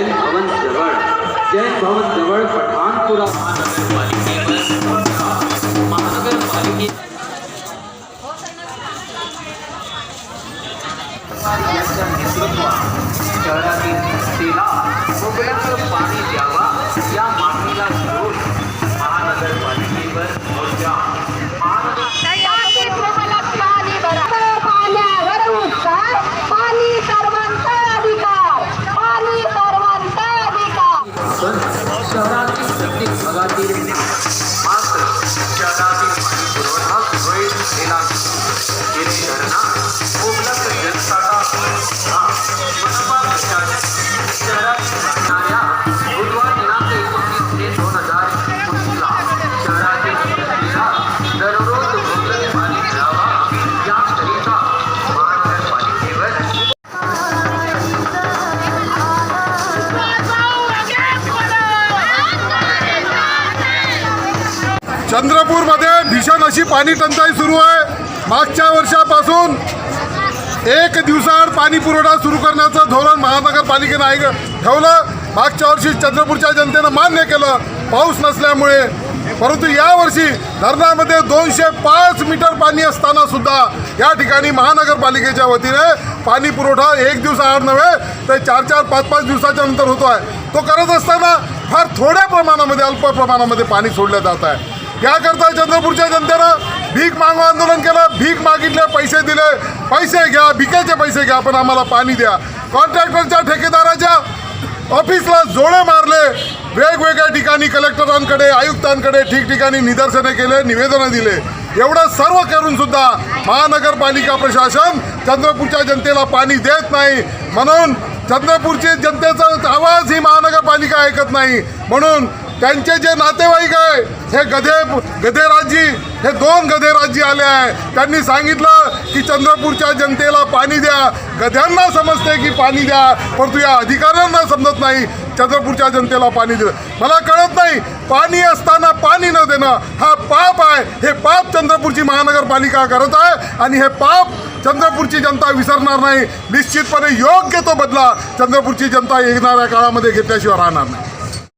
जैन भवन जवळ पठाणपुरा महानगरपालिके यांच्या नेतृत्वात शहरातील जनतेला मुबलक पाणी द्यावा या मागणीला घेऊन महानगरपालिकेवर मोर्चा शहरातील प्रत्येक भागातील मात्र शहरातील पाणी पुरवठा सुरळीत केला गेली धरणा मुबलक जनसाठा मनपा प्रशासन शहरात लागणाऱ्या बुधवार दिनांक 29 मे 2019ला शहरातील जनतेला दररोज मुबलक पाणी मिळावा याकरिता महानगरपालिकेवर चंद्रपूरमध्ये भीषण अशी पाणी टंचाई सुरू आहे। मागच्या वर्षापासून एक दिवसाआड पाणी पुरवठा सुरू करण्याचं धोरण महानगरपालिकेनं ठेवलं। मागच्या वर्षी चंद्रपूरच्या जनतेनं मान्य केलं पाऊस नसल्यामुळे, परंतु यावर्षी धरणामध्ये 205 मीटर पाणी असताना सुद्धा या ठिकाणी महानगरपालिकेच्या वतीने पाणी पुरवठा एक दिवसाआड नव्हे तर 4-4, 5-5 दिवसाच्या नंतर होतो आहे। तो करत असताना फार थोड्या प्रमाणामध्ये, अल्प प्रमाणामध्ये पाणी सोडलं जात आहे। याकरता चंद्रपूरच्या जनतेनं भीक मागो आंदोलन केलं। भीक मागितले, पैसे दिले, पैसे घ्या, भिकेचे पैसे घ्या, पण आम्हाला पाणी द्या। कॉन्ट्रॅक्टरच्या ठेकेदाराच्या ऑफिसला जोडे मारले, वेगवेगळ्या ठिकाणी कलेक्टरांकडे, आयुक्तांकडे ठिकठिकाणी निदर्शने केले, निवेदनं दिले। एवढं सर्व करून सुद्धा महानगरपालिका प्रशासन चंद्रपूरच्या जनतेला पाणी देत नाही। म्हणून चंद्रपूरची जनतेचा आवाज ही महानगरपालिका ऐकत नाही। म्हणून त्यांचे जे नातेवाईक आहे हे गधेराजी, हे 2 गधेराजी आले आहे। त्यांनी सांगितलं की चंद्रपूरच्या जनतेला पाणी द्या। गध्यांना समजते की पाणी द्या, परंतु या अधिकाऱ्यांना समजत नाही चंद्रपूरच्या जनतेला पाणी दिलं। मला कळत नाही, पाणी असताना पाणी न देणं हा पाप आहे। हे पाप चंद्रपूरची महानगरपालिका करत आहे आणि हे पाप चंद्रपूरची जनता विसरणार नाही। निश्चितपणे योग्य तो बदला चंद्रपूरची जनता येणाऱ्या काळामध्ये घेतल्याशिवाय राहणार नाही।